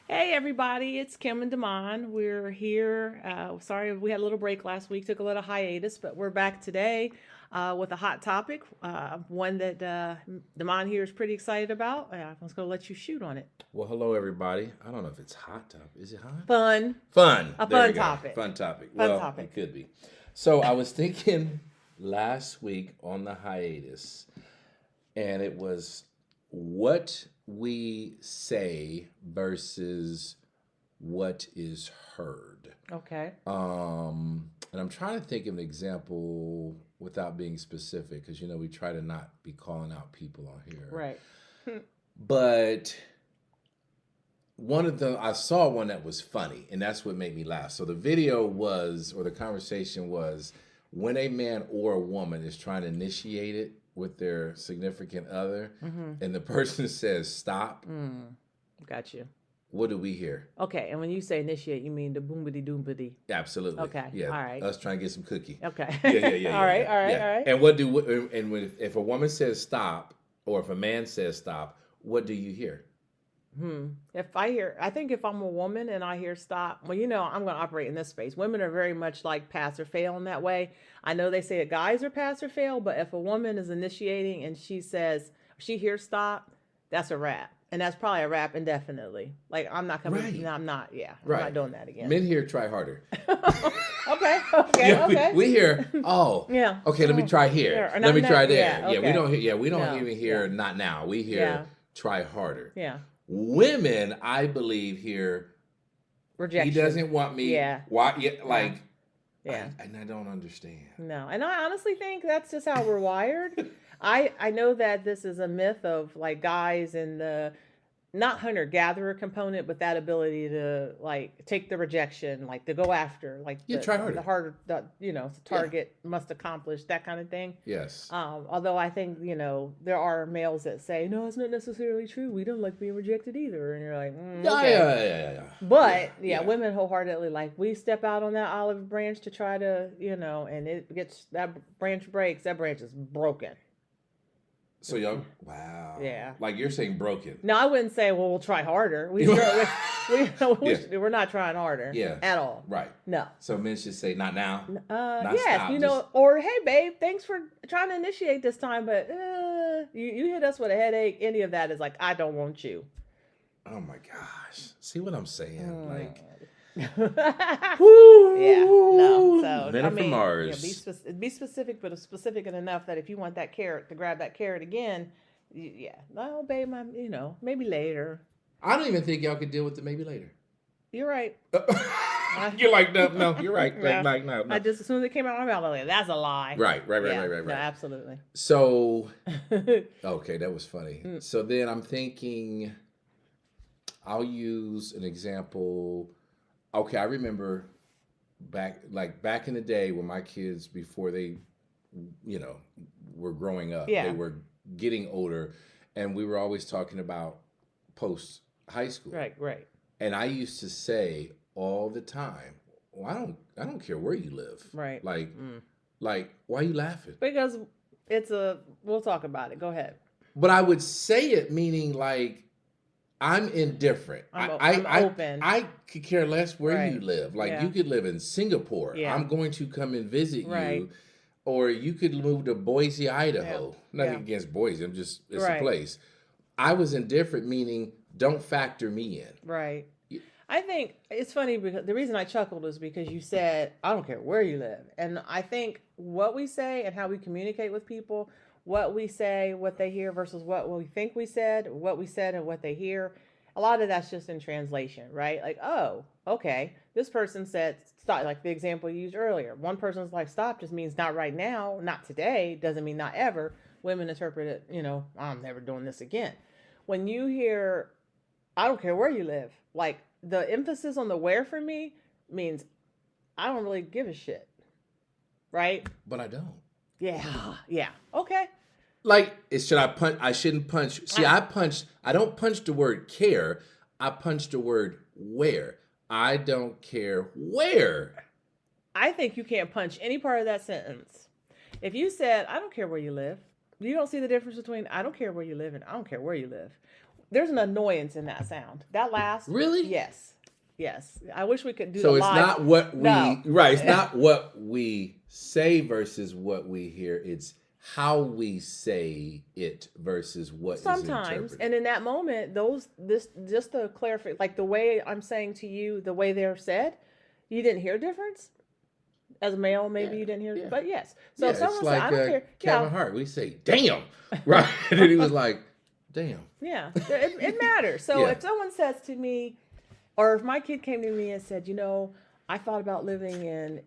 Hey everybody, it's Kim and Damon. We're here. Sorry we had a little break last week, took a little hiatus, but we're back today with a hot topic, one that Damon here is pretty excited about. I'm just going to let you shoot on it. Well, hello everybody. I don't know if it's hot topic. Is it hot? Fun, Fun. a There we fun go. topic. Fun topic. Fun Well, topic. it could be. So I was thinking last week on the hiatus, and it was what we say versus what is heard. Okay. And I'm trying to think of an example without being specific, because we try to not be calling out people on here. Right. But one of them, I saw one that was funny, and that's what made me laugh. So the video was, or the conversation was, when a man or a woman is trying to initiate it with their significant other, and the person says stop, Got you. what do we hear? Okay, and when you say initiate, you mean the boombity doombity. Absolutely. Okay, Yeah. all right. Us trying to get some cookie. Okay. Yeah. All right, yeah, all right, yeah. all right. And if a woman says stop, or if a man says stop, what do you hear? I think if I'm a woman and I hear stop, well, I'm going to operate in this space. Women are very much like pass or fail in that way. I know they say that guys are pass or fail, but if a woman is initiating and she hears stop, that's a wrap. And that's probably a wrap indefinitely. Like, I'm not coming, Right. no, I'm not, yeah, I'm Right. not doing that again. Men here try harder. Okay, okay, Yeah, okay. we hear, oh, Yeah. okay, let me try here. Yeah, or Let me not try now. there. Yeah, We okay. don't hear, we don't No, even hear yeah. not now. We hear Yeah. try harder. Yeah. Women, I believe, hear Rejection. he doesn't want me. Yeah. Why? Yeah, like, Yeah. and I don't understand. No, and I honestly think that's just how we're wired. I know that this is a myth of like guys and the not hunter gatherer component, but that ability to like take the rejection, like to go after, like Yeah, try harder. the harder, the target must accomplish that kind of thing. Yes. Although I think there are males that say no, it's not necessarily true. We don't like being rejected either, and you're like, okay. Yeah. But women wholeheartedly like we step out on that olive branch to try to and it gets that branch breaks, that branch is broken. So y'all, wow. Yeah. Like you're saying broken. No, I wouldn't say we'll try harder. We're not trying harder. Yeah. At all. Right. No. So men should say not now. Yes, stop, or hey babe, thanks for trying to initiate this time, but you hit us with a headache. Any of that is like I don't want you. Oh my gosh. See what I'm saying? Like Yeah, no. So Men are from Mars. be specific, but specific enough that if you want that carrot to grab that carrot again, no, babe, maybe later. I don't even think y'all could deal with it maybe later. You're right. You're like, no, you're right. Yeah. Like, no. I just as soon as it came out of my mouth, I was like, that's a lie. Right. Yeah, no, absolutely. So, okay, that was funny. So then I'm thinking, I'll use an example. Okay, I remember back in the day when my kids, before they, were growing up, Yeah. they were getting older, and we were always talking about post high school. Right. And I used to say all the time, well, I don't care where you live. Right. Like, why are you laughing? Because we'll talk about it. Go ahead. But I would say it meaning like I'm indifferent. I'm I open. I could care less where Right. you live. Like Yeah. you could live in Singapore. Yeah. I'm going to come and visit Right. you. Or you could move to Boise, Idaho. Nothing Yeah. against Boise. It's Right. a place. I was indifferent, meaning don't factor me in. Right. I think it's funny because the reason I chuckled is because you said, I don't care where you live. And I think what we say and how we communicate with people, what we say, what they hear versus what we think we said and what they hear, a lot of that's just in translation, right? Like, oh, okay, this person said stop, like the example you used earlier. One person's like, stop just means not right now, not today, doesn't mean not ever. Women interpret it, I'm never doing this again. When you hear, I don't care where you live, like, the emphasis on the where for me means I don't really give a shit. Right? But I don't. Yeah. Okay. Like, should I punch? I shouldn't punch. See, I don't punch the word care. I punch the word where. I don't care where. I think you can't punch any part of that sentence. If you said, I don't care where you live, you don't see the difference between I don't care where you live and I don't care where you live. there's an annoyance in that sound. That last, Really? yes, yes. I wish we could do. So the it's live. not what we No. right. It's not what we say versus what we hear. It's how we say it versus what is Sometimes, interpreted. and in that moment, this just to clarify, like the way I'm saying to you, the way they're said, you didn't hear a difference. As a male, maybe you didn't hear, yeah. but yes. So if it's someone like said, "I don't care," Kevin Hart. We say, "Damn," right? And then he was like, "Damn." yeah, it matters. So Yeah. if someone says to me, or if my kid came to me and said, I thought about living in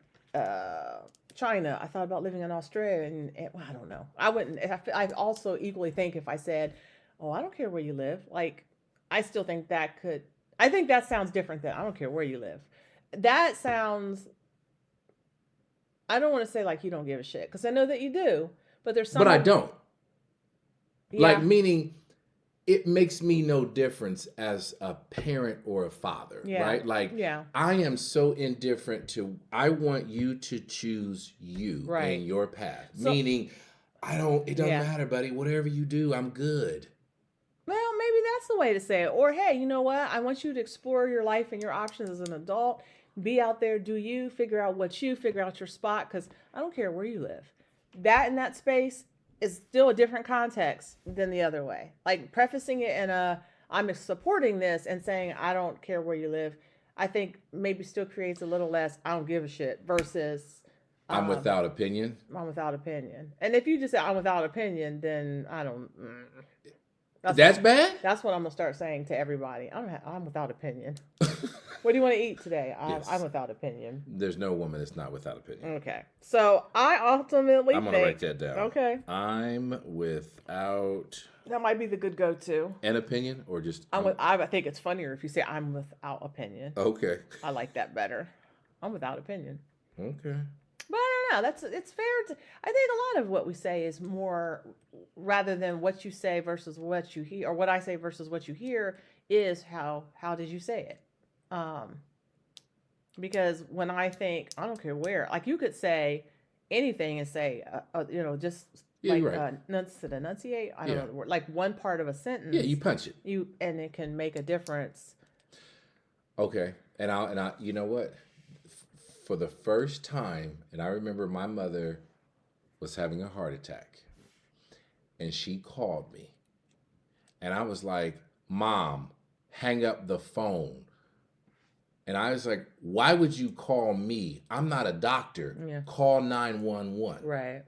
China. I thought about living in Australia, and well, I don't know. I wouldn't. I also equally think if I said, "Oh, I don't care where you live," like I still think that could. I think that sounds different than "I don't care where you live." That sounds. I don't want to say like you don't give a shit because I know that you do, but there's some. But I don't. Yeah. Like, meaning it makes me no difference as a parent or a father, Yeah. right? Like, Yeah. I am so indifferent to, I want you to choose you Right. and your path. So- Meaning, it doesn't Yeah. matter, buddy. Whatever you do, I'm good. Well, maybe that's the way to say it. Or, hey, you know what? I want you to explore your life and your options as an adult. Be out there, do you, figure out figure out your spot, because I don't care where you live. That in that space is still a different context than the other way. Like prefacing it in I'm supporting this and saying, I don't care where you live, I think maybe still creates a little less, I don't give a shit versus I'm without opinion. I'm without opinion. And if you just say I'm without opinion, then I don't. That's bad? That's what I'm gonna start saying to everybody. I'm without opinion. What do you want to eat today? Yes. I'm without opinion. There's no woman that's not without opinion. Okay, so I ultimately I'm going to write that down. Okay, I'm without that might be the good go-to. an opinion or just... I think it's funnier if you say I'm without opinion. Okay. I like that better. I'm without opinion. Okay. But I don't know. It's fair to. I think a lot of what we say is more rather than what you say versus what you hear, or what I say versus what you hear is how did you say it? Because when I think I don't care where, like you could say anything and say just like right. enunciate. I don't know the word, like one part of a sentence. Yeah, you punch it. And it can make a difference. Okay, and I you know what? For the first time, and I remember my mother was having a heart attack, and she called me, and I was like, "Mom, hang up the phone." And I was like, "Why would you call me? I'm not a doctor. Yeah. Call 911." Right.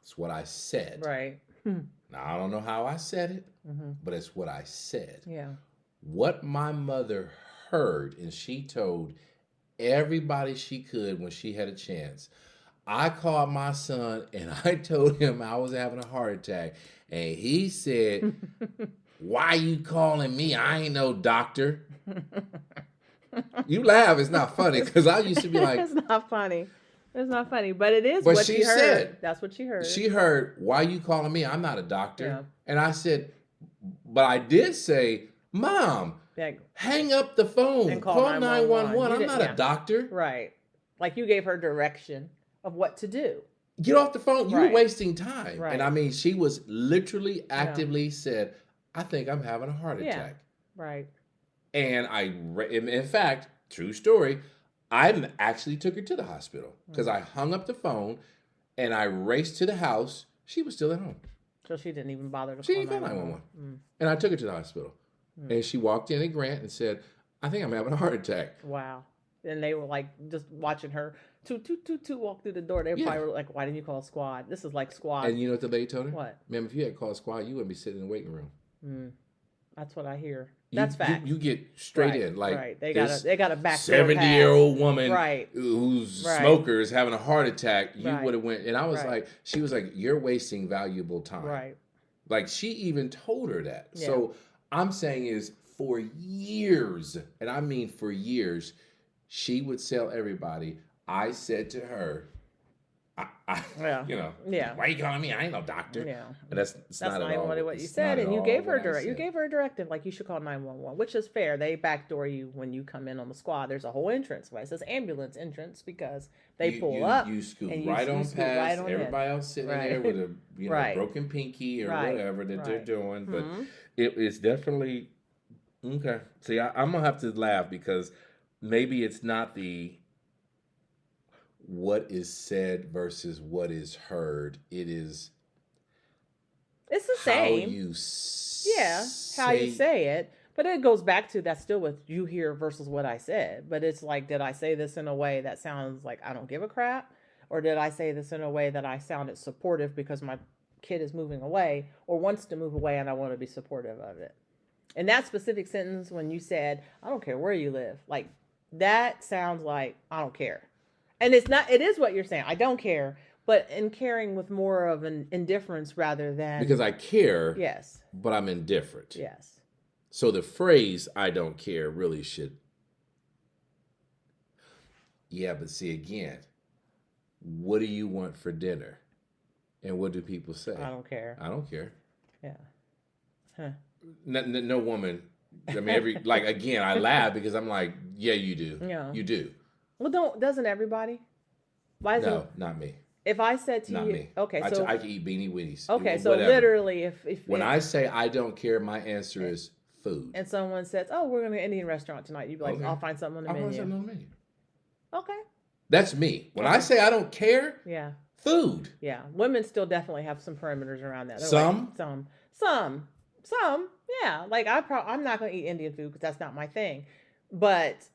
That's what I said. Right. Now, I don't know how I said it, Mm-hmm. but it's what I said. Yeah. What my mother heard, and she told everybody she could when she had a chance. I called my son and I told him I was having a heart attack. And he said, "Why you calling me? I ain't no doctor." You laugh, it's not funny, because I used to be like... It's not funny. It's not funny, but it is But what she she heard. said- That's what she heard. She heard, "Why you calling me? I'm not a doctor." Yeah. And I said, but I did say, "Mom, Yeah, hang up the phone. And call Call 911. 911. I'm You not didn't- a doctor." right. Like you gave her direction of what to do. Get off the phone. You're Right. wasting time. Right. And I mean, she was literally actively said, "I think I'm having a heart Yeah. attack." Right. And in fact, true story, I actually took her to the hospital because I hung up the phone and I raced to the house. She was still at home. So she didn't even bother to She call didn't call 911. 911. And I took her to the hospital. And she walked in at Grant and said, "I think I'm having a heart attack." Wow. And they were like just watching her toot walk through the door. They Yeah. probably were like, "Why didn't you call squad? This is like squad." And you know what the lady told her? What? "Ma'am, if you had called squad, you wouldn't be sitting in the waiting room." That's what I hear. That's fact. You get straight Right, in. Like, right. They this got a back 70-year-old woman Right. who's Right. smoker is having a heart attack. You Right. would have went. And I was Right. like, she was like, "You're wasting valuable time." Right. Like, she even told her that. Yeah. So I'm saying is, for years, and I mean for years, she would tell everybody, I said to her, Yeah. you know, Yeah. why are you calling me? I ain't no doctor. Yeah. And it's That's not not at even all. what you It's said, not at and you all gave her what I you said. gave her a directive like you should call 911, which is fair. They backdoor you when you come in on the squad. There's a whole entrance, right? It says ambulance entrance because they pull up You scoot and right on scoot past right on in. everybody else sitting Right. there with a Right. broken pinky or Right. whatever that they're Right. doing. But Mhm. it's definitely okay. See, I'm gonna have to laugh because maybe it's not the what is said versus what is heard. It is It's the how same. you Yeah, how you say it. But it goes back to that's still what you hear versus what I said. But it's like, did I say this in a way that sounds like I don't give a crap? Or did I say this in a way that I sounded supportive because my kid is moving away or wants to move away and I want to be supportive of it? In that specific sentence, when you said, I don't care where you live, like that sounds like I don't care. And it's not, it is what you're saying. I don't care, but in caring with more of an indifference rather than. Because I care, Yes. but I'm indifferent. Yes. So the phrase "I don't care" really should. Yeah, but see again, what do you want for dinner? And what do people say? I don't care. I don't care. Yeah. Huh. No woman. I mean, again, I laugh because I'm like, yeah, you do. Yeah. You do. Well, doesn't everybody? Why is No, it? not me. If I said to Not you, me. okay, so I can eat beanie weenies. okay, so whatever. literally, if When I say I don't care, my answer is food. and someone says, "Oh, we're going to an Indian restaurant tonight," you'd be like, Okay. "I'll find something on the I want menu." something on the menu. Okay. That's me. When I say I don't care, Yeah. food. Yeah. Women still definitely have some parameters around that. They're Some? Like, some. Yeah. Like I'm not going to eat Indian food because that's not my thing. But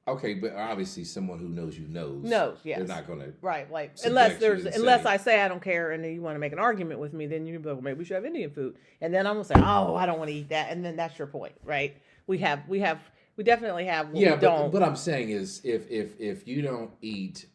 Okay, but obviously someone who knows you knows. yes. They're not going to. Right, like subject you and unless say- I say I don't care and then you want to make an argument with me, then you be like, well, maybe we should have Indian food, and then I'm gonna say, oh, I don't want to eat that, and then that's your point, right? We definitely have what Yeah, we don't. but what I'm saying is, if you don't eat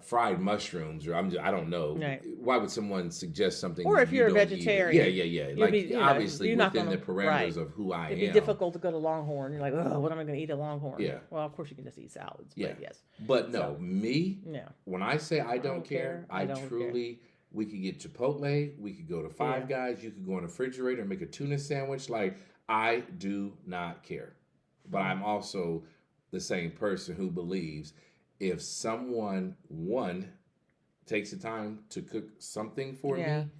fried mushrooms, or I don't know, Right. why would someone suggest something? Or that if you you're a don't eat? vegetarian, Yeah. you'd Like be, obviously you're not within gonna- the parameters right. of who I am. It'd be difficult to go to Longhorn. You're like, oh, what am I going to eat at Longhorn? Yeah. Well, of course you can just eat salads. Yeah. But yes. But no, So- me. Yeah. When I say I don't care, I don't truly. We could get Chipotle. We could go to Five Guys. You could go in the refrigerator and make a tuna sandwich. Like, I do not care. But I'm also the same person who believes if someone, one, takes the time to cook something for Yeah. me,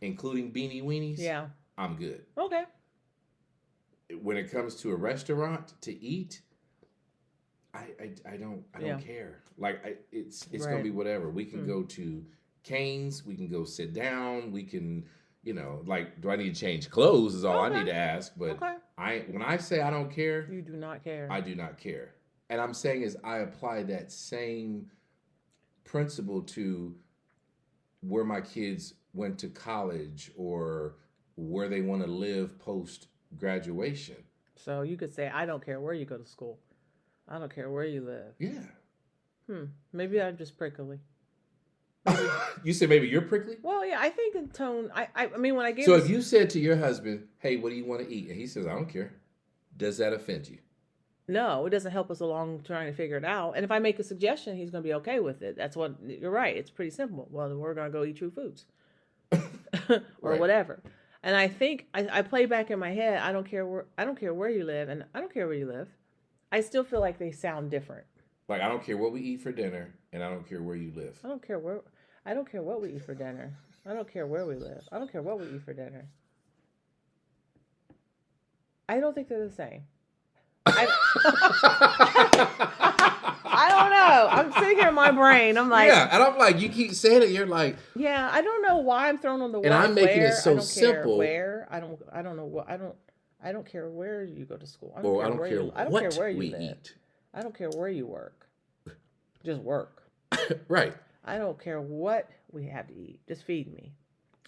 including beanie weenies, Yeah. I'm good. Okay. When it comes to a restaurant to eat, I don't Yeah. care. Like it's Right. gonna be whatever. We can Hmm. go to Cane's. We can go sit down. We can, like, do I need to change clothes? Is all I Okay. need to ask. But Okay. when I say I don't care, You do not care. I do not care. And I'm saying is I apply that same principle to where my kids went to college or where they want to live post graduation. So you could say, I don't care where you go to school. I don't care where you live. Yeah. Maybe I'm just prickly. You said maybe you're prickly? Well, yeah, I think in tone, I mean, when I gave So this- if you said to your husband, hey, what do you want to eat? And he says, I don't care. Does that offend you? no, it doesn't help us along trying to figure it out. And if I make a suggestion, he's going to be okay with it. That's what, you're right. It's pretty simple. Well, then we're going to go eat True Foods or Right. whatever. And I think I play back in my head, I don't care where you live, and I don't care where you live. I still feel like they sound different. Like, I don't care what we eat for dinner, and I don't care where you live. I don't care what we eat for dinner. I don't care where we live. I don't care what we eat for dinner. I don't think they're the same. I don't know. I'm sitting here in my brain. I'm like, Yeah, and I'm like, you keep saying it, you're like, yeah, I don't know why I'm thrown on the And I'm making it where. so I don't simple. Care where I don't know what I don't care where you go to school. I or I don't where care you, I don't what care where you we live. eat. I don't care where you work. Just work. Right. I don't care what we have to eat. Just feed me.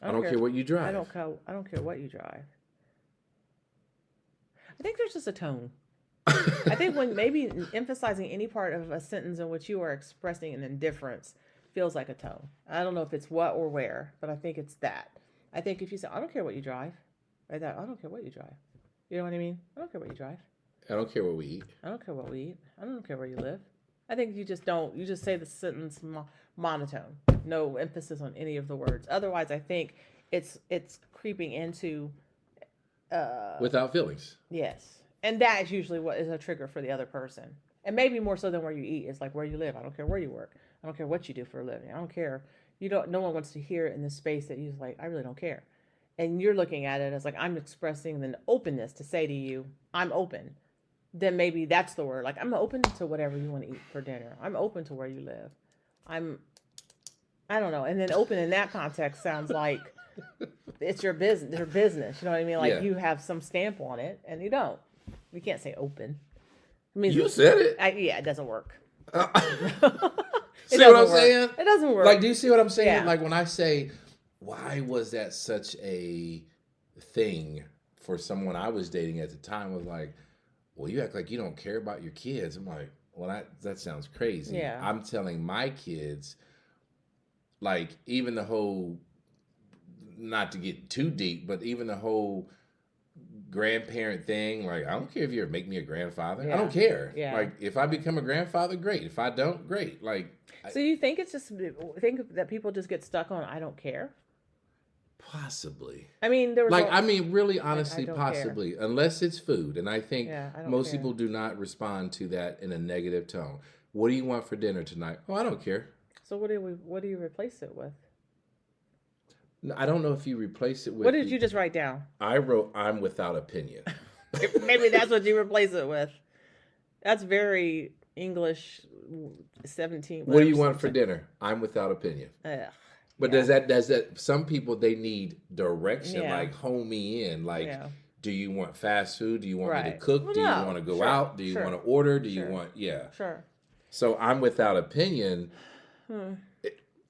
I don't care what you drive. I don't care what you drive. I think there's just a tone. I think when maybe emphasizing any part of a sentence in which you are expressing an indifference feels like a tone. I don't know if it's what or where, but I think it's that. I think if you say, I don't care what you drive, like that, I don't care what you drive. You know what I mean? I don't care what you drive. I don't care what we eat. I don't care what we eat. I don't care where you live. I think you just don't. You just say the sentence monotone, no emphasis on any of the words. Otherwise, I think it's creeping into Without feelings. yes, and that is usually what is a trigger for the other person, and maybe more so than where you eat. It's like where you live. I don't care where you work. I don't care what you do for a living. I don't care. You don't. No one wants to hear it in this space that you're like, I really don't care, and you're looking at it as like I'm expressing an openness to say to you, I'm open. Then maybe that's the word. Like I'm open to whatever you want to eat for dinner. I'm open to where you live. I'm I don't know. And then open in that context sounds like it's your business, their business. You know what I mean? Like Yeah. you have some stamp on it, and you don't. You can't say open. I mean, You said it. yeah, it doesn't work. See It what I'm doesn't work. saying? It doesn't work. Like, do you see what I'm saying? Yeah. Like when I say, why was that such a thing for someone I was dating at the time? Was like, well, you act like you don't care about your kids. I'm like, well, that sounds crazy. Yeah. I'm telling my kids, like, even the whole, not to get too deep, but even the whole grandparent thing, like, I don't care if you ever make me a grandfather. Yeah. I don't care. Yeah. Like, if I become a grandfather, great. If I don't, great. Like, So you think it's just think that people just get stuck on I don't care? possibly. I mean, there was Like, I mean, really, I honestly, don't possibly. Unless it's food. And I think Yeah, I don't most care. people do not respond to that in a negative tone. What do you want for dinner tonight? Oh, I don't care. So what do you replace it with? No, I don't know if you replace it with. What did you just write down? I wrote, I'm without opinion. Maybe that's what you replace it with. That's very English 17. What do you whatever, want for something. dinner? I'm without opinion. Ugh, But yeah. does that, some people, they need direction, Yeah. like home me in. Like, Yeah. do you want fast food? Do you want me to Right. cook? Well, Do you no. want to go Sure. out? Do you Sure. want to order? Do you Sure. want, yeah. Sure. So I'm without opinion. Hmm.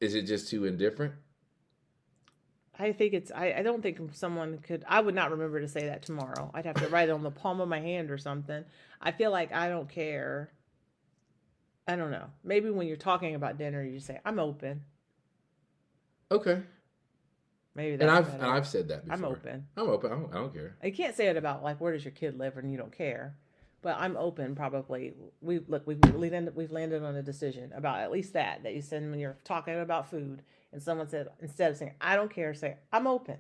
Is it just too indifferent? I think it's. I don't think someone could. I would not remember to say that tomorrow. I'd have to write it on the palm of my hand or something. I feel like I don't care. I don't know. Maybe when you're talking about dinner, you say I'm open. Okay. Maybe And that's I've better. said that before. I'm open. I'm open. I don't care. You can't say it about like where does your kid live and you don't care. But I'm open. Probably we've landed on a decision about at least that you said when you're talking about food and someone said instead of saying I don't care, say I'm open.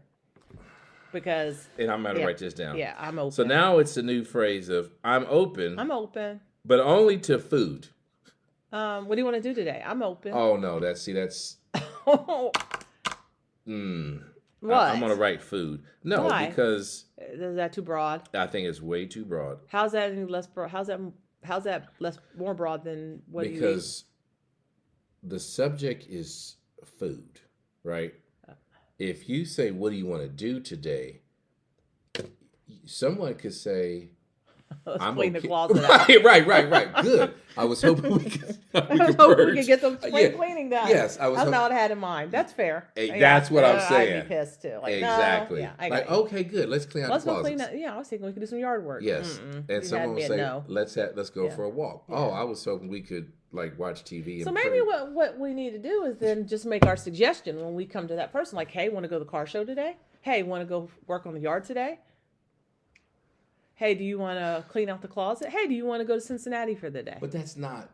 Because And I'm going to Yeah. write this down. yeah, I'm open. So now it's the new phrase of I'm open, I'm open. but only to food. What do you want to do today? I'm open. Oh no, that's What? I'm going to write food. No, Why? because Is that too broad? I think it's way too broad. How's that any less broad? How's that less more broad than what do you eat? Because the subject is food, right? If you say, what do you want to do today? Someone could say, Let's I'm clean the okay. closet out. Right. Good. I was hoping we could. I was hoping we could get some spring Yeah. cleaning done. Yes, I was That's hoping- not what I had in mind. That's fair. Hey, that's what I'm saying. I'd be pissed too. Like, no, Exactly. yeah, I Like, got you. okay, good. Let's clean out Let's the go closets. clean that. Yeah, I was thinking we could do some yard work. Yes. Mm-mm. And You had someone me will at say, no. let's go Yeah. for a walk. Yeah. Oh, I was hoping we could like watch TV. And So maybe pray. what we need to do is then just make our suggestion when we come to that person. Like, hey, want to go to the car show today? Hey, want to go work on the yard today? Hey, do you want to clean out the closet? Hey, do you want to go to Cincinnati for the day? But that's not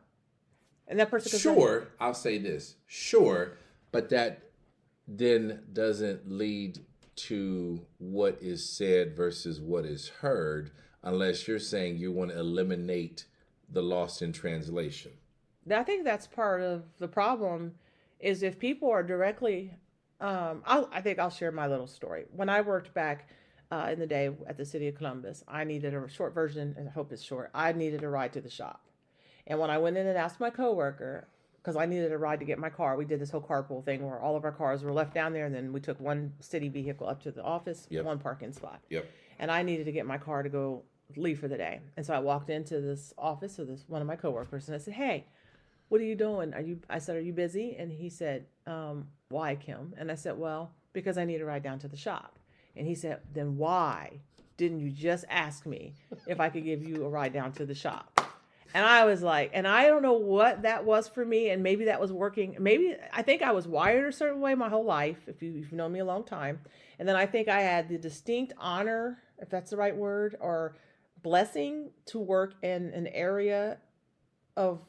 And that person could say, sure. I'll say this, sure, but that then doesn't lead to what is said versus what is heard, unless you're saying you want to eliminate the lost in translation. I think that's part of the problem is if people are directly, I think I'll share my little story. When I worked back in the day at the city of Columbus, I needed a short version, and I hope it's short. I needed a ride to the shop. And when I went in and asked my coworker, because I needed a ride to get my car, we did this whole carpool thing where all of our cars were left down there, and then we took one city vehicle up to the office, Yep. one parking spot. Yep. And I needed to get my car to go leave for the day. And so I walked into this office of this one of my coworkers, and I said, "Hey, what are you doing? I said, are you busy?" And he said, "Why, Kim?" And I said, "Well, because I need a ride down to the shop." And he said, "Then why didn't you just ask me if I could give you a ride down to the shop?" And I was like, and I don't know what that was for me, and maybe that was working. Maybe I think I was wired a certain way my whole life, if you've known me a long time. And then I think I had the distinct honor, if that's the right word, or blessing to work in an area of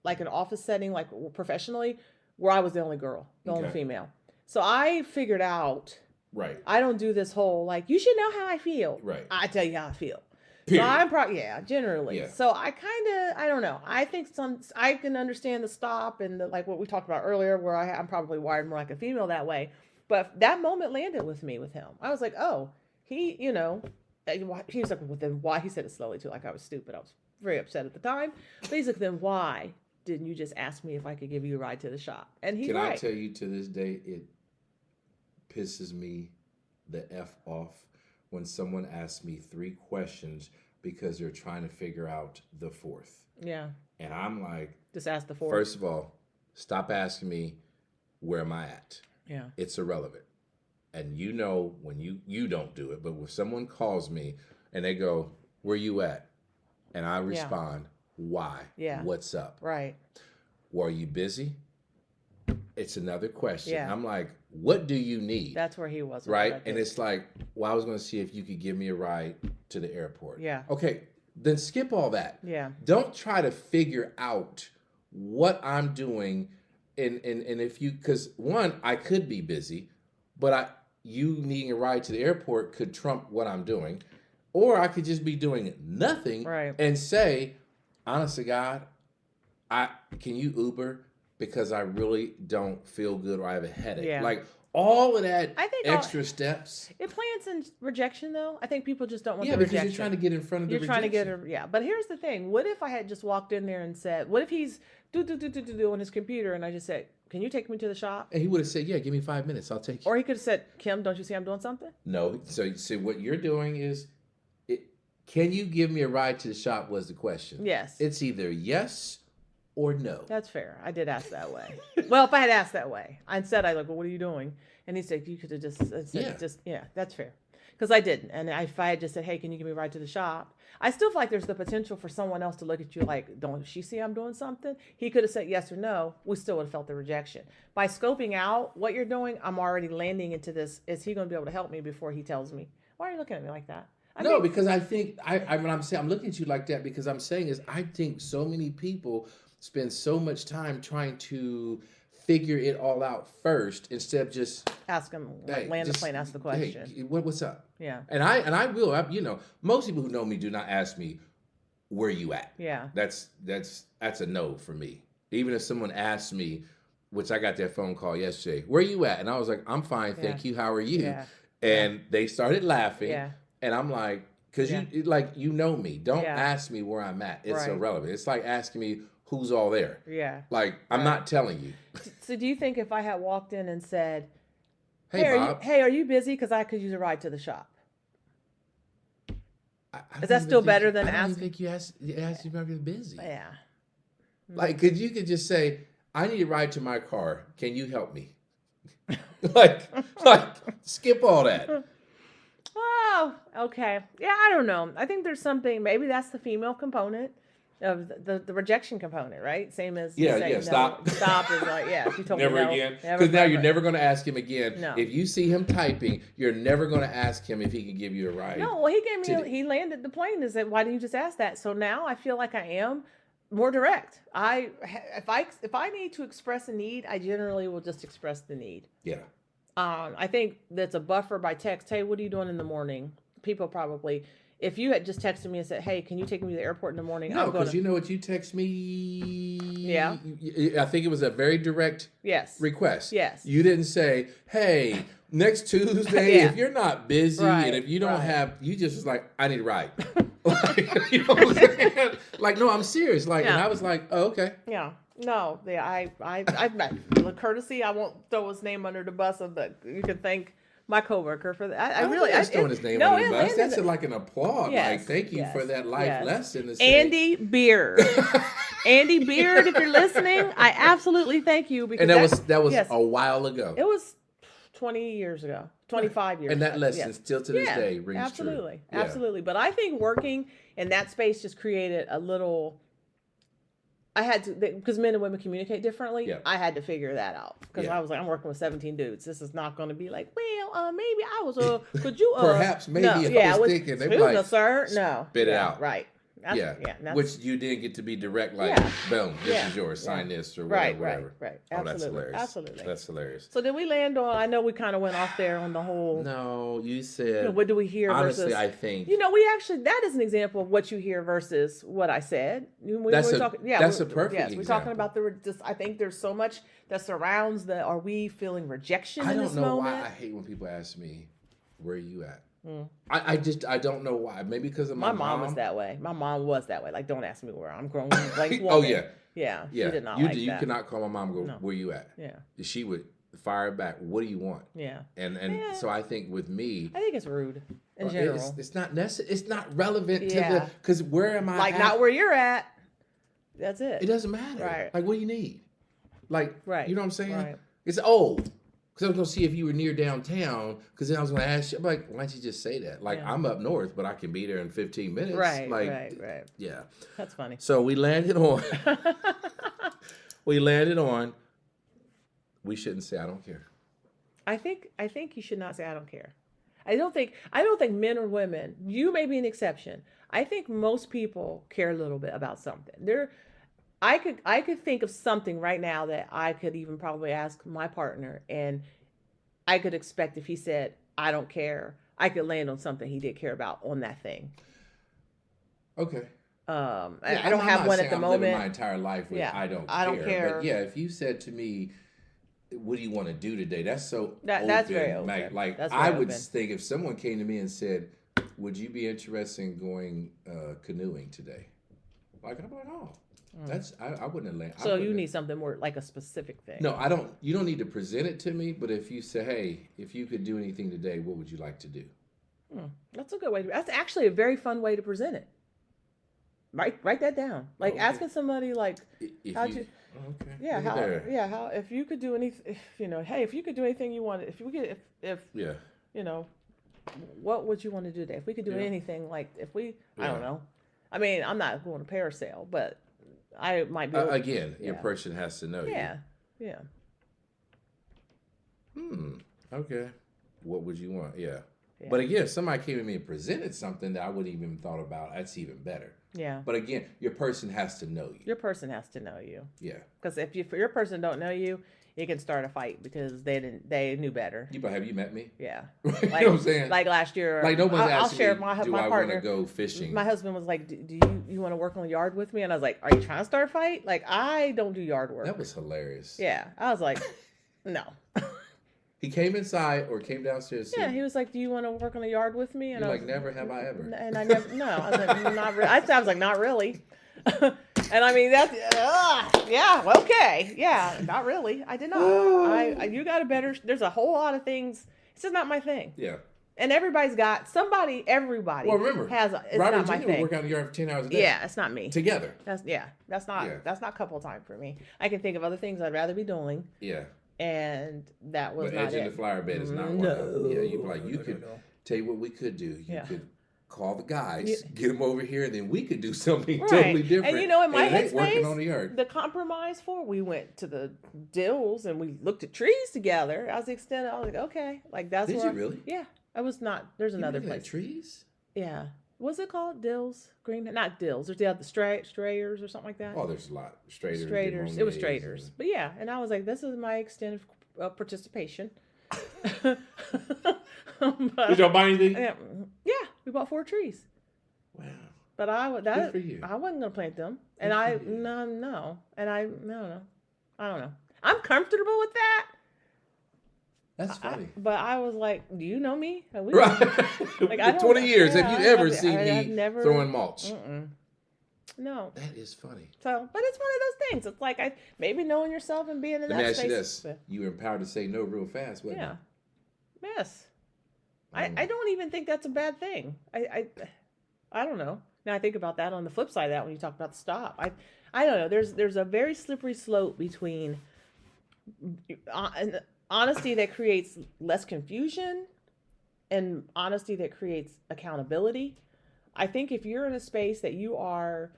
like an office setting, like professionally, where I was the only girl, the only Okay. female. So I figured out Right. I don't do this whole like you should know how I feel. Right. I tell you how I feel. Period. So I'm probably generally. Yeah. So I kind of I don't know. I think I can understand the stop and the, like what we talked about earlier, where I'm probably wired more like a female that way. But that moment landed with me with him. I was like, oh, he, he was like, well, then why? He said it slowly too, like I was stupid. I was very upset at the time. But he's like, then why didn't you just ask me if I could give you a ride to the shop? And he's Can right. I tell you to this day, it pisses me the F off when someone asks me 3 questions because they're trying to figure out the 4th. Yeah. And I'm like, Just ask the 4th. first of all, stop asking me where am I at. Yeah. It's irrelevant. And you know when you don't do it, but when someone calls me and they go, where you at? And I respond, why? Yeah. What's up? Right. Well, are you busy? It's another question. Yeah. I'm like, what do you need? That's where he was. with Right? it, I And think. it's like, well, I was going to see if you could give me a ride to the airport. Yeah. Okay, then skip all that. Yeah. Don't try to figure out what I'm doing. And if you, because one, I could be busy, but you needing a ride to the airport could trump what I'm doing. Or I could just be doing nothing Right. and say, honest to God, can you Uber? Because I really don't feel good or I have a headache. Yeah. Like all of that I think extra steps. It plants in rejection, though. I think people just don't want Yeah, the because rejection. you're trying to get in front of the You're trying to rejection. get yeah. But here's the thing: what if I had just walked in there and said, "What if he's do on his computer," and I just said, "Can you take me to the shop?" And he would have said, yeah, give me 5 minutes. I'll take you. Or he could have said, "Kim, don't you see I'm doing something?" No. So what you're doing is, can you give me a ride to the shop was the question. Yes, It's either yes or no. that's fair. I did ask that way. Well, if I had asked that way, instead I like, "Well, what are you doing?" And he said, "You could have just said, Yeah. that's fair." Because I didn't. And if I had just said, "Hey, can you give me a ride to the shop?" I still feel like there's the potential for someone else to look at you like, "Don't she see I'm doing something?" He could have said yes or no. We still would have felt the rejection. By scoping out what you're doing, I'm already landing into this. Is he going to be able to help me before he tells me? Why are you looking at me like that? No, because I think when I'm saying I'm looking at you like that because I'm saying is I think so many people spend so much time trying to figure it all out first instead of just ask him, hey, land the just, plane, ask the question. Hey, what's up? Yeah. And I will. Most people who know me do not ask me where you at. Yeah. That's a no for me. Even if someone asks me, which I got that phone call yesterday, where you at? And I was like, I'm fine, thank you. How are you? Yeah. And they started laughing. Yeah. And I'm like, because you know me. Don't ask me where I'm at. It's Right. irrelevant. It's like asking me who's all there. Yeah. Like I'm not telling you. So do you think if I had walked in and said, Hey, Bob. are you busy? Because I could use a ride to the shop. I Is don't that even still think better you- than I don't even asking? think you asked you if you're busy. Yeah. Like, you could just say, I need a ride to my car. Can you help me? like, skip all that. Oh, okay. Yeah, I don't know. I think there's something, maybe that's the female component of the rejection component, right? Same as you say, no, stop. Stop is like, yeah, if you told Never me no, again. never Because now you're forever. never going to ask him again. No. If you see him typing, you're never going to ask him if he can give you a ride. No, well, he gave to me, he landed the plane and said, why didn't you just ask that? So now I feel like I am more direct. If I need to express a need, I generally will just express the need. Yeah. I think that's a buffer by text. Hey, what are you doing in the morning? People probably, if you had just texted me and said, hey, can you take me to the airport in the morning? No, I'm going because to, you know what you text me? Yeah. I think it was a very direct yes. request. Yes. You didn't say, hey, next Tuesday, Yeah. if you're not busy Right, and if you don't right. have, you just was like, I need a ride. Like, you know what I'm saying? Like, no, I'm serious. Like, and Yeah. I was like, oh, okay. Yeah. No, yeah, the courtesy, I won't throw his name under the bus of the, you can thank my coworker for that. I don't really, think that's throwing his name no, under the it bus. landed That's it. like an applaud. Yes, Like, thank you yes, for that life yes. lesson. To say. Andy Beard. Andy Beard, if you're listening, I absolutely thank you because And that was yes, a while ago. it was 20 years ago, 25 years And that ago. lesson Yes. still to this day rings absolutely, true. Yeah. absolutely. But I think working in that space just created a little. I had to, because men and women communicate differently. Yeah. I had to figure that out because Yeah. I was like, I'm working with 17 dudes. This is not going to be like, well, maybe I was could you Perhaps, maybe no, I yeah, was thinking, they excuse like, me, sir. No, spit it yeah, out. Right. That's, Yeah. and that's, Which you didn't get to be direct, like, Yeah. boom, this Yeah. is yours, sign Yeah. this or Right, whatever. right. Oh, that's Absolutely. hilarious. Absolutely. That's hilarious. So did we land on? I know we kind of went off there on the whole. No, you said. What do we hear honestly, versus? I think. We actually that is an example of what you hear versus what I said. That's we're a- talking, that's we're- a perfect Yes, we're talking example. about just. I think there's so much that surrounds the. Are we feeling rejection I in don't this know moment? why I hate when people ask me, "Where are you at?" Mm. I don't know why. Maybe because of My my mom was that way. My mom was that way. Like, don't ask me where I'm grown. Like, Oh woman. yeah, Yeah, yeah. she did not you like you that. cannot call my mom and go, No. "Where you at?" Yeah, She would fire back. What do you want? yeah. And Yeah. so I think with me, I think it's rude in well, general. it's not necessary. It's not relevant to Yeah. the because where am I? Like, at? not where you're at. That's it. It doesn't matter. Right. Like, what do you need? Like, Right. you know what I'm saying? Right. It's old. Because I was going to see if you were near downtown. Because then I was going to ask you, I'm like, why don't you just say that? Like, Yeah. I'm up north, but I can be there in 15 minutes. Right. Like, Right. yeah. That's funny. So we landed on, we shouldn't say, I don't care. I think you should not say I don't care. I don't think men or women, you may be an exception. I think most people care a little bit about something. I could think of something right now that I could even probably ask my partner, and I could expect if he said I don't care, I could land on something he did care about on that thing. Okay. I Yeah, don't I'm have not one saying at the I'm living moment. my entire life with Yeah, I don't care. But yeah, if you said to me, what do you want to do today? That's so That's very open. Like That's I very would open. think if someone came to me and said, would you be interested in going canoeing today? Like, I'm like, oh, that's, I wouldn't have landed. So you need something more like a specific thing. No, I don't. You don't need to present it to me. But if you say, hey, if you could do anything today, what would you like to do? That's a good way. That's actually a very fun way to present it. Write that down. Like Okay. asking somebody like, If how'd you, you- okay, yeah, look at there. how if you could do anything, hey, if you could do anything you wanted, if we could, if Yeah, what would you want to do today? If we could do Yeah. anything, like if we, I Yeah. don't know. I mean, I'm not going to parasail, but I might be. again, your Yeah. person has to know Yeah, yeah. you. Okay. What would you want? Yeah. Yeah. But again, if somebody came to me and presented something that I wouldn't even thought about, that's even better. Yeah. But again, your person has to know you. Your person has to know you, Yeah. because if your person don't know you, you can start a fight because they knew better. Have you met me? Yeah. you know what I'm saying? Like last year, Like no one's I'll asking share me, my do I want partner. to go fishing? My husband was like, "Do you want to work on the yard with me?" And I was like, "Are you trying to start a fight?" Like, I don't do yard work. That was hilarious. Yeah, I was like, "No." He came inside or came downstairs. Yeah, he was like, "Do you want to work on the yard with me?" And You're I like, was, never have I ever. And I never, no, I was like, not really. I was like, not really. And I mean, that's, yeah, well, okay. Yeah, not really. I did not. You got a better, there's a whole lot of things. It's just not my thing. Yeah. And everybody Well, remember, has, it's Robert not my and Gina thing. work out in the yard for 10 hours a day. Yeah, it's not me. Together. That's Yeah. not couple time for me. I can think of other things I'd rather be doing. Yeah. And that was But not edging it. the flower bed is not one of them. Yeah, you like you could tell you what we could do. You could call the guys, get them over here, and then we could do something totally different. And in my it ain't working headspace, on the yard. the compromise we went to the Dills and we looked at trees together. I was extended. I was like, okay, like that's Did where. you really? Yeah, I was not. There's You another really like place. trees? Yeah, what's it called? Dills, Green, not Dills. There's the other Strayers or something like that. Oh, there's a lot. Straters. Straters. It was Straters. But yeah, and I was like, this is my extent of participation. But, Did y'all buy anything? yeah, we bought 4 trees. Wow. But Good for you. I wasn't gonna plant them, Good and for I you. no, and I no, I don't know. I'm comfortable with that. That's funny. But I was like, do you know me? We, Right. Like, I For don't- 20 years, yeah, have you I ever have- seen I've me never- throwing mulch? No. That is funny. So, but it's one of those things. It's like maybe knowing yourself and being in Let that me ask space. you this. You were empowered to say no real fast, wasn't Yeah. you? Yes. I don't even think that's a bad thing. I don't know. Now I think about that on the flip side of that when you talk about the stop. I don't know. There's a very slippery slope between honesty that creates less confusion and honesty that creates accountability. I think if you're in a space that you are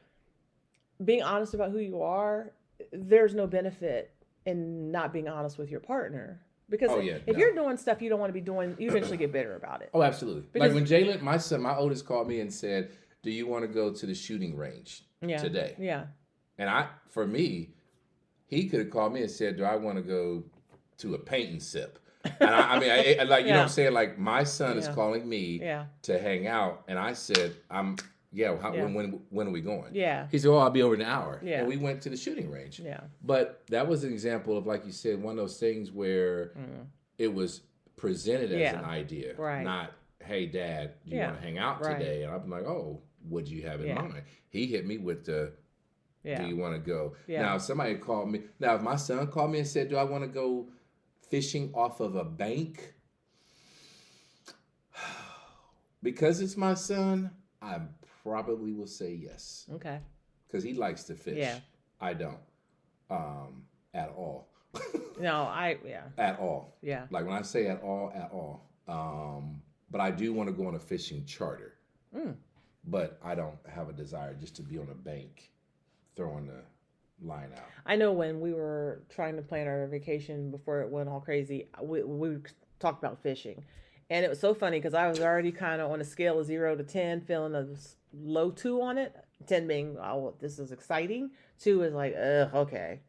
being honest about who you are, there's no benefit in not being honest with your partner. Because if you're doing stuff you don't want to be doing, you eventually get bitter about it. Oh, absolutely. Because- like when Jalen, my oldest, called me and said, do you want to go to the shooting range today? Yeah. And for me, he could have called me and said, do I want to go to a paint and sip? And I mean, I like, you know what I'm saying? Like, my son is calling me to hang out. And I said, when are we going? Yeah. He said, I'll be over in an hour. Yeah. And we went to the shooting range. Yeah. But that was an example of, like you said, one of those things where it was presented as an idea. Right. Not, hey, Dad, do you want to hang out today? And I'm like, oh, what do you have in mind? He hit me with the, do you want to go? Yeah. Now, if somebody called me. Now, if my son called me and said, do I want to go fishing off of a bank? Because it's my son, I probably will say yes. Okay. Because he likes to fish. Yeah. I don't. At all. No, At all. Yeah. Like, when I say at all. But I do want to go on a fishing charter. But I don't have a desire just to be on a bank throwing the line out. I know when we were trying to plan our vacation before it went all crazy, we talked about fishing. And it was so funny because I was already kind of on a scale of 0 to 10, feeling a low 2 on it. 10 being, oh, this is exciting. 2 is like, ugh, okay.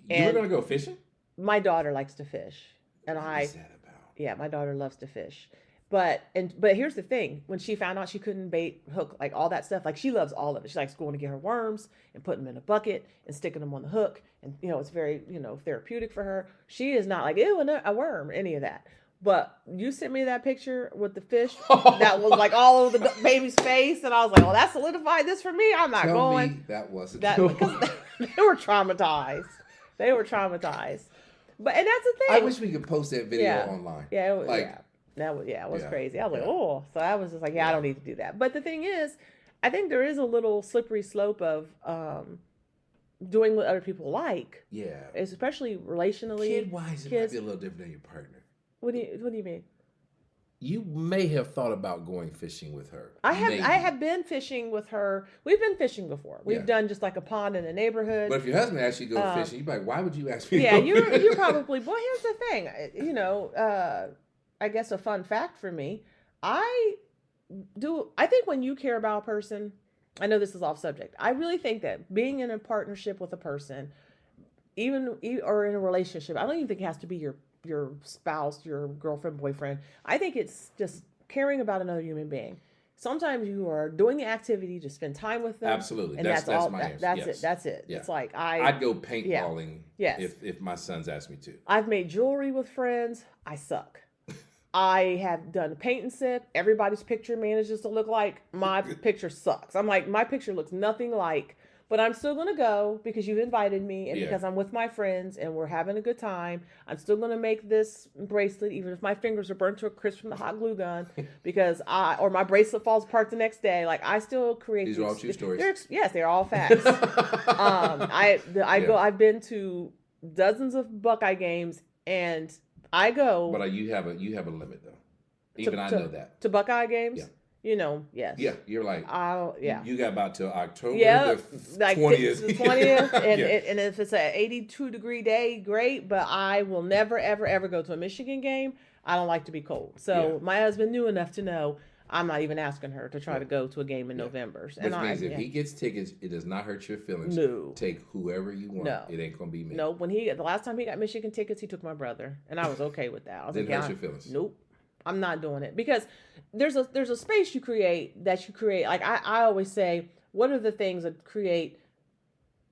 You were going to go fishing? My daughter likes to fish. And what is that about? Yeah, my daughter loves to fish. But here's the thing. When she found out she couldn't bait, hook, like all that stuff, like she loves all of it. She likes going to get her worms and putting them in a bucket and sticking them on the hook. And, it's very, therapeutic for her. She is not like, ew, a worm, any of that. But you sent me that picture with the fish that was like all over the baby's face. And I was like, well, that solidified this for me. I'm not going. Me that wasn't because they were traumatized. They were traumatized. And that's the thing. I wish we could post that video online. Yeah, it was crazy. I was like, oh. So I was just like, I don't need to do that. But the thing is, I think there is a little slippery slope of doing what other people like. Yeah. Especially relationally. Kid-wise, it might be a little different than your partner. What do you mean? You may have thought about going fishing with her. I have been fishing with her. We've been fishing before. We've done just like a pond in the neighborhood. But if your husband asked you to go fishing, you'd be like, why would you ask me to go fishing? Yeah, you're probably, well, here's the thing. I guess a fun fact for me, I think when you care about a person, I know this is off subject. I really think that being in a partnership with a person, or in a relationship, I don't even think it has to be your spouse, your girlfriend, boyfriend. I think it's just caring about another human being. Sometimes you are doing the activity to spend time with them. Absolutely. And that's all. My answer. That's it. Yeah. It's like I'd go paintballing if my sons asked me to. I've made jewelry with friends. I suck. I have done paint and sip. Everybody's picture manages to look like my picture sucks. I'm like, my picture looks nothing like, but I'm still going to go because you've invited me and because I'm with my friends and we're having a good time. I'm still going to make this bracelet, even if my fingers are burnt to a crisp from the hot glue gun, because or my bracelet falls apart the next day. Like, I still create. These are all true stories. Yes, they're all facts. I've been to dozens of Buckeye games and I go. But you have a limit though. Even I know that. To Buckeye games? Yeah. Yes. Yeah, you're like, you got about till October the like 20th. The 20th, and if it's an 82-degree day, great, but I will never, ever, ever go to a Michigan game. I don't like to be cold. So my husband knew enough to know I'm not even asking her to try to go to a game in November. Which means if he gets tickets, it does not hurt your feelings. No. Take whoever you want. No. It ain't going to be me. No, the last time he got Michigan tickets, he took my brother, and I was okay with that. I was Didn't hurt your feelings. Nope. I'm not doing it because there's a space you create. Like I always say, what are the things that create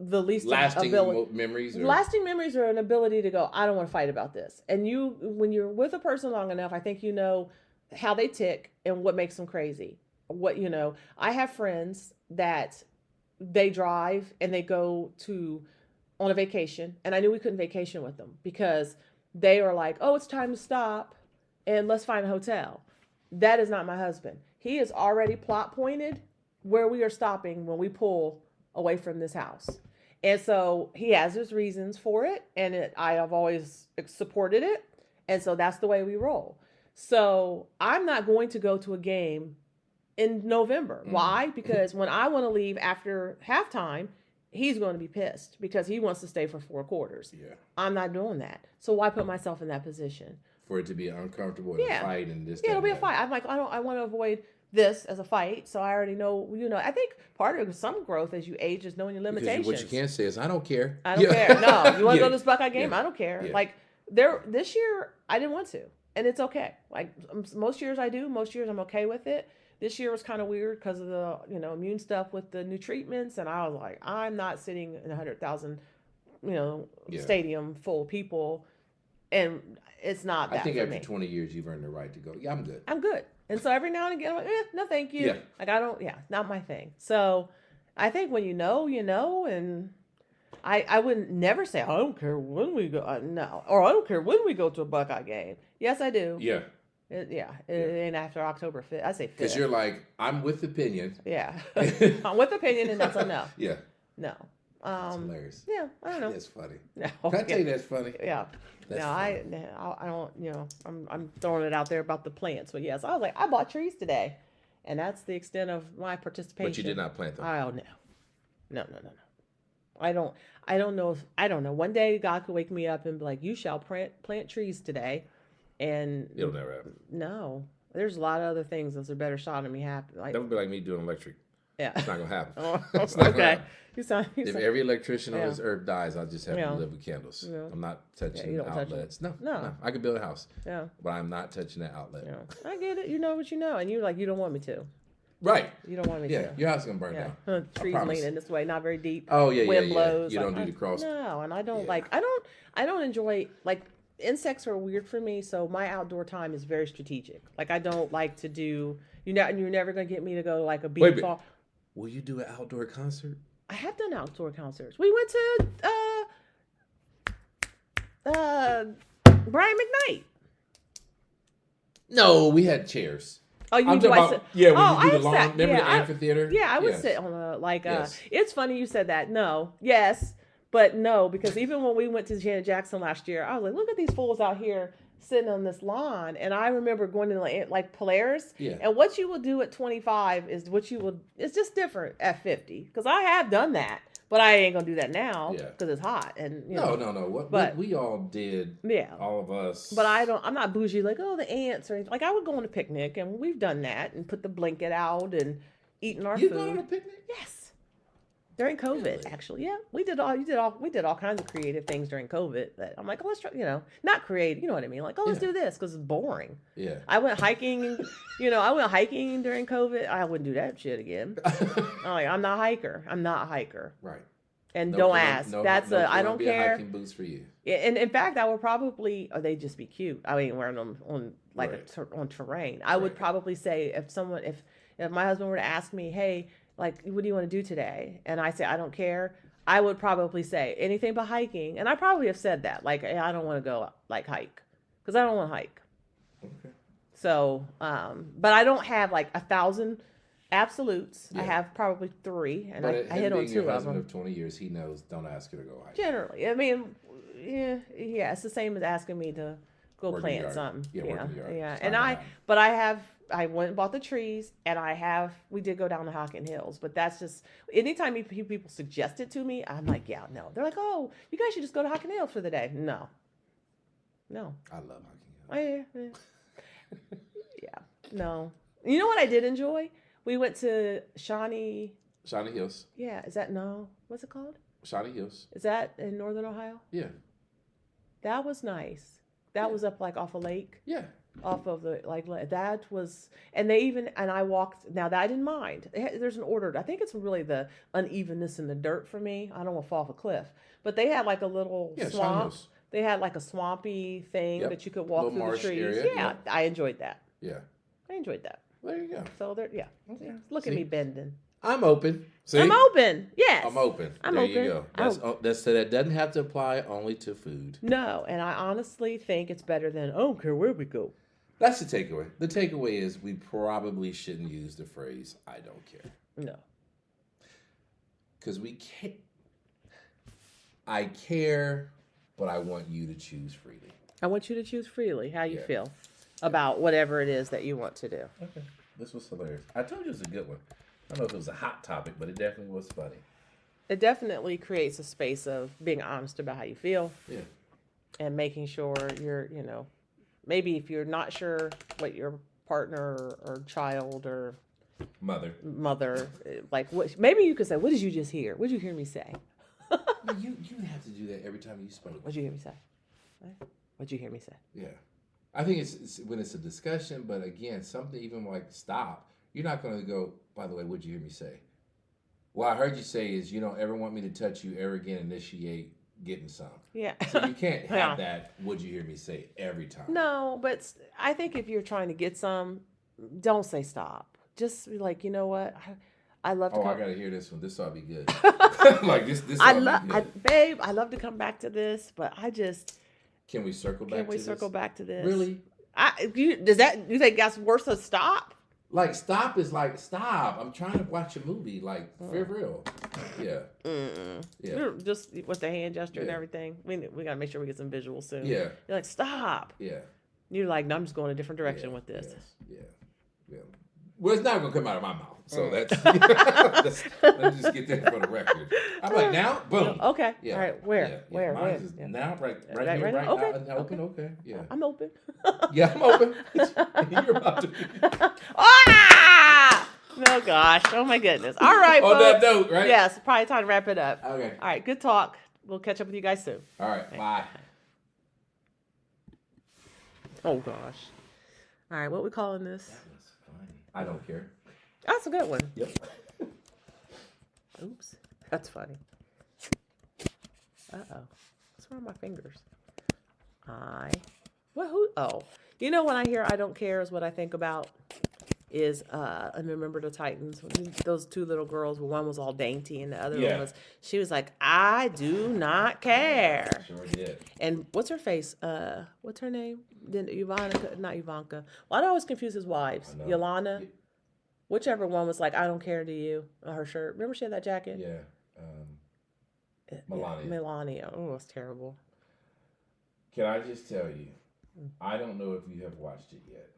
the least lasting memories? Lasting memories are an ability to go, I don't want to fight about this. And when you're with a person long enough, I think you know how they tick and what makes them crazy. I have friends that they drive and they go on a vacation, and I knew we couldn't vacation with them because they were like, oh, it's time to stop. And let's find a hotel. That is not my husband. He is already plot pointed where we are stopping when we pull away from this house. And so he has his reasons for it. And I have always supported it. And so that's the way we roll. So I'm not going to go to a game in November. Why? Because when I want to leave after halftime, he's going to be pissed because he wants to stay for 4 quarters. Yeah. I'm not doing that. So why put myself in that position? For it to be uncomfortable and a fight and this. Yeah, it'll be a fight. I'm like, I want to avoid this as a fight, so I already know. I think part of some growth as you age is knowing your Because limitations. what you can't say is, I don't care. I don't care. No, you want to go to this Buckeye game? Yeah. I don't care. Yeah. Like this year, I didn't want to, and it's okay. Like most years I do. Most years I'm okay with it. This year was kind of weird because of the immune stuff with the new treatments, and I was like, I'm not sitting in 100,000 stadium full of people, and it's not that I think for after me. 20 years, you've earned the right to go, yeah, I'm good. I'm good. And so every now and again, I'm like, no, thank you. Yeah. Like I don't, not my thing. So I think when you know, and I would never say, I don't care when we go, no, or I don't care when we go to a Buckeye game. Yes, I do. Yeah. It ain't after October 5th. I say 5th. Because you're like, I'm with opinion. Yeah. I'm with opinion, and that's a no. Yeah. No. That's hilarious. Yeah, I don't know. That's funny. No. Can I tell you that's funny? Yeah. That's no, funny. I don't. I'm throwing it out there about the plants, but yes, I was like, I bought trees today, and that's the extent of my participation. But you did not plant them. Oh no. I don't know. I don't know. One day God could wake me up and be like, you shall plant trees today, and It'll never happen. no. There's a lot of other things that's a better shot of me happen. Like, That would be like me doing electric. yeah. It's not gonna happen. Oh, It's not gonna okay. happen. You If sound every electrician on Yeah. this earth dies, I'll just have Yeah. to live with candles. Yeah. I'm not touching you don't touch outlets. it. No. No. I could build a house, yeah. but I'm not touching that outlet. Yeah. I get it. You know what you know, and you don't want me to. Right. You don't want me Yeah. to. Your house is gonna burn Yeah. down. Trees promise. leaning this way, not very deep. Oh yeah, Wind yeah. blows. You like, don't do the cross. No, and I don't Yeah. I don't enjoy insects are weird for me. So my outdoor time is very strategic. Like I don't like to do. You're never gonna get me to go like a beach Wait, but- ball. Will you do an outdoor concert? I have done outdoor concerts. We went to Brian McKnight. No, we had chairs. Oh, you I'm do. talking I about, sit. yeah, when Oh, you do I the have lawn. sat- Remember yeah, the amphitheater? Yeah, I would Yes. sit on Yes. It's funny you said that. No, yes, but no, because even when we went to Janet Jackson last year, I was like, look at these fools out here sitting on this lawn, and I remember going to like Polaris. Yeah. And what you will do at 25 is what you will. It's just different at 50 because I have done that, but I ain't gonna do that now Yeah. because it's hot and No. But- What we all did, Yeah. all of us. But I'm not bougie like, oh, the ants or anything. Like I would go on a picnic and we've done that and put the blanket out and eating our You food. going on a picnic? Yes. During COVID, Really? actually. Yeah. We did all kinds of creative things during COVID that I'm like, oh, let's try, not creative, you know what I mean? Like, oh, let's Yeah. do this because it's boring. Yeah. I went hiking, during COVID. I wouldn't do that shit again. I'm not a hiker. I'm not a hiker. Right. And No don't Colum- ask. no- That's no I don't Columbia care. hiking boots for you. Yeah, and in fact, I would probably, or they'd just be cute. I ain't wearing them on Right. on terrain. I would Right. probably say if my husband were to ask me, hey, like, what do you want to do today? And I say, I don't care. I would probably say anything but hiking. And I probably have said that, like, hey, I don't want to go like hike because I don't want to hike. Okay. So, but I don't have like 1,000 absolutes. I Yeah. have probably 3, and But I him hit on being your 2 of husband them. of 20 years, he knows don't ask her to go hiking. Generally, I mean, yeah, it's the same as asking me to go Work in the plant yard. something. Yeah, work in the yard. Yeah, It's and not gonna happen. but I went and bought the trees, and we did go down the Hockin Hills, but that's just anytime people suggest it to me, I'm like, yeah, no. They're like, oh, you guys should just go to Hockin Hills for the day. No, I love hiking. yeah, no. You know what I did enjoy? We went to Shawnee. Shawnee Hills. Yeah, is that no? What's it called? Shawnee Hills. Is that in Northern Ohio? Yeah. That was nice. That was up like off a lake. Yeah. Off of the that was, and I walked. Now that I didn't mind. There's an order. I think it's really the unevenness in the dirt for me. I don't want to fall off a cliff, but they had like a little Yeah, Shawnee swamp. Hills. They had like a swampy thing Yep. that you could walk Little through the marsh trees. area, Yeah, yep. I enjoyed that. Yeah. I enjoyed that. There you go. So there, yeah. Okay. Look at See? me bending. I'm open. See? I'm open. Yes. I'm open. I'm there open. you go. So that doesn't have to apply only to food. No, and I honestly think it's better than I don't care where we go. That's the takeaway. The takeaway is we probably shouldn't use the phrase "I don't care" No. because we can't. I care, but I want you to choose freely. I want you to choose freely how you Yeah. feel about whatever it is that you want to do. Okay, this was hilarious. I told you it was a good one. I don't know if it was a hot topic, but it definitely was funny. It definitely creates a space of being honest about how you feel Yeah. and making sure you're, maybe if you're not sure what your partner or child or Mother. mother, like what? Maybe you could say, "What did you just hear? What did you hear me say? You have to do that every time you spoke. What did you hear me say? What did you hear me say?" Yeah. I think it's when it's a discussion, but again, something even like stop. You're not going to go, by the way, what'd you hear me say? What I heard you say is, you don't ever want me to touch you ever again, initiate getting some. Yeah. So you can't have Yeah. that, what'd you hear me say, every time. No, but I think if you're trying to get some, don't say stop. Just be like, you know what? I love to Oh, come. I got to hear this one. This ought to be good. Like, this I ought to love, be good. babe. I love to come back to this, but I just Can we circle back can we to circle this? back to this? Really? Does that you think that's worse than stop? Like, stop is like, stop. I'm trying to watch a movie. Like, for real. Yeah. Yeah. You're just with the hand gesture and Yeah. everything. We gotta make sure we get some visuals soon. Yeah. You're like, stop. Yeah. You're like, no, I'm just going a different direction Yeah, with this. Yeah. Well, it's not going to come out of my mouth. So Mm. let's just get that for the record. I'm like, now, boom. Okay. Yeah. All right. Where? Yeah. Where? Mine Where? is Yeah. now, right Right here, now? right Okay. now. Now open, okay. Yeah. I'm open. Yeah, I'm open. You're about to. Ah! Oh gosh. Oh my goodness. All right, On that folks. note, right? Yes, probably time to wrap it up. Okay. All right. Good talk. We'll catch up with you guys soon. All right. Bye. Oh gosh. All right. What we calling this? That was funny. I don't care. That's a good one. Yep. Oops. That's funny. Uh-oh. What's wrong with my fingers? Oh. You know when I hear I don't care is what I think about is and Remember the Titans. Those two little girls, one was all dainty and the other Yeah. one she was like, I do not care. Sure did. And what's her face? What's her name? Then not Ivanka. Well, I always confuse his wives. I know. Yolanda. Whichever one was like, I don't care to you. On her shirt. Remember she had that jacket? Yeah. Yeah, Melania. Melania. Oh, it's terrible. Can I just tell you, I don't know if you have watched it yet.